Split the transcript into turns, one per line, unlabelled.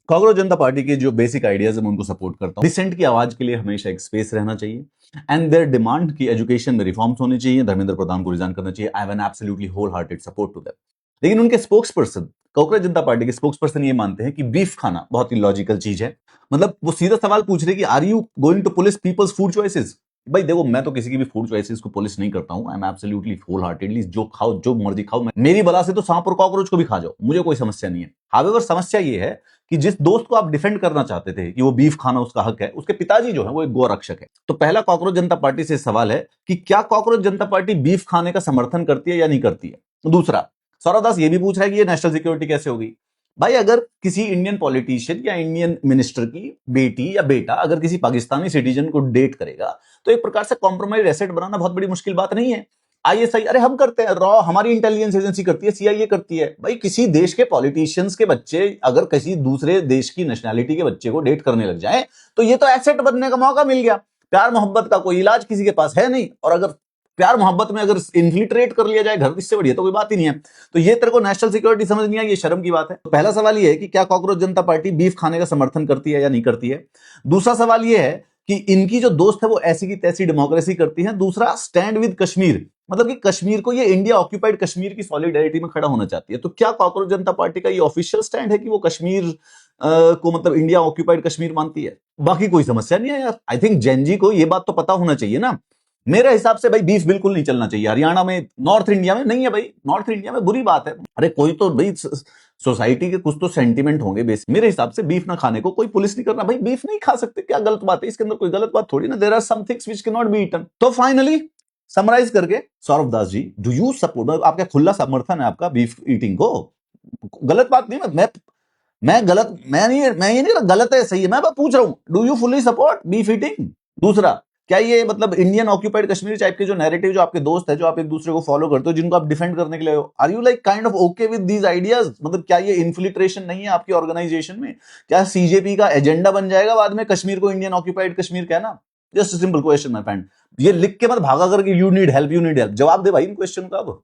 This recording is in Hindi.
कांग्रेस जनता पार्टी के जो बेसिक आइडियाज है मैं उनको सपोर्ट करता हूँ। डिसेंट की आवाज के लिए हमेशा एक स्पेस रहना चाहिए एंड देयर डिमांड की एजुकेशन में रिफॉर्म्स होने चाहिए, धर्मेंद्र प्रधान को रिजाइन करना चाहिए। I have an absolutely whole hearted support to that. लेकिन उनके स्पोक्स पर्सन, कांग्रेस जनता पार्टी के स्पोक्स पर्सन ये मानते हैं कि बीफ खाना बहुत ही लॉजिकल चीज है। मतलब वो सीधा सवाल पूछ रहे कि are you going to police people's food choices? भाई देखो, मैं तो किसी की भी फूड चॉइसेस को पुलिस नहीं करता हूं। I am absolutely whole heartedly जो खाओ, जो मर्जी खाओ, मेरी बला से तो सांप और कॉकरोच को भी खा जाओ, मुझे कोई समस्या नहीं है। हावेवर समस्या ये है कि जिस दोस्त को आप डिफेंड करना चाहते थे कि वो बीफ खाना उसका हक है, उसके पिताजी जो है वो एक गोरक्षक है। तो पहला कांग्रेस जनता पार्टी से सवाल है कि क्या कांग्रेस जनता पार्टी बीफ खाने का समर्थन करती है या नहीं करती है। दूसरा, सौरभ दास ये भी पूछ रहा है कि ये नेशनल सिक्योरिटी कैसे होगी। भाई अगर किसी इंडियन पॉलिटिशियन या इंडियन मिनिस्टर की बेटी या बेटा अगर किसी पाकिस्तानी सिटीजन को डेट करेगा तो एक प्रकार से कॉम्प्रोमाइज एसेट बनाना बहुत बड़ी मुश्किल बात नहीं है। आईएसआई, अरे हम करते हैं, रॉ हमारी इंटेलिजेंस एजेंसी करती है, सीआईए करती है। भाई किसी देश के पॉलिटिशियंस के बच्चे अगर किसी दूसरे देश की नेशनैलिटी के बच्चे को डेट करने लग जाए तो ये तो एसेट बनने का मौका मिल गया। प्यार मोहब्बत का कोई इलाज किसी के पास है नहीं, और अगर प्यार मोहब्बत में अगर इन्फिल्ट्रेट कर लिया जाए घर, इससे बढ़िया तो कोई बात ही नहीं है। तो ये तेरे को नेशनल सिक्योरिटी समझ नहीं आई, ये शर्म की बात है। तो पहला सवाल ये है कि क्या कांग्रेस जनता पार्टी बीफ खाने का समर्थन करती है या नहीं करती है। दूसरा सवाल ये है कि इनकी जो दोस्त है वो ऐसी की तैसी डेमोक्रेसी करती है। दूसरा, स्टैंड विद कश्मीर, मतलब कि कश्मीर को ये इंडिया ऑक्यूपाइड कश्मीर की सॉलिडेरिटी में खड़ा होना चाहती है। तो क्या कांग्रेस जनता पार्टी का ये ऑफिशियल स्टैंड है कि वो कश्मीर को मतलब इंडिया ऑक्यूपाइड कश्मीर मानती है। बाकी कोई समस्या नहीं है यार। आई थिंक जैन जी को ये बात तो पता होना चाहिए ना। मेरे हिसाब से भाई बीफ बिल्कुल नहीं चलना चाहिए हरियाणा में, नॉर्थ इंडिया में नहीं है भाई। नॉर्थ इंडिया में बुरी बात है। अरे कोई तो भाई सोसाइटी के कुछ तो सेंटीमेंट होंगे बेस। मेरे हिसाब से बीफ ना खाने को कोई पुलिस नहीं करना। भाई बीफ नहीं खा सकते, क्या गलत बात है इसके अंदर? कोई गलत बात थोड़ी ना। There are some things which can not be eaten. तो फाइनली समराइज करके, Saurabh Das ji, do you support, आपका खुला समर्थन है आपका बीफ ईटिंग को? गलत बात नहीं है। मैं गलत, मैं ये नहीं गलत है सही है, मैं पूछ रहा हूं do you fully support beef eating. दूसरा, क्या ये मतलब इंडियन ऑक्यूपाइड कश्मीर टाइप के जो नैरेटिव जो आपके दोस्त है, जो आप एक दूसरे को फॉलो करते हो, जिनको आप डिफेंड करने के लिए हो, are you like kind of okay with these ideas? मतलब क्या ये इन्फिल्ट्रेशन नहीं है आपकी ऑर्गेनाइजेशन में? क्या सीजेपी का एजेंडा बन जाएगा बाद में कश्मीर को इंडियन ऑक्यूपाइड कश्मीर कहना? Just simple question my friend. ये लिख के मत भागा करके यू नीड हेल्प, जवाब दे भाई इन क्वेश्चन का अब।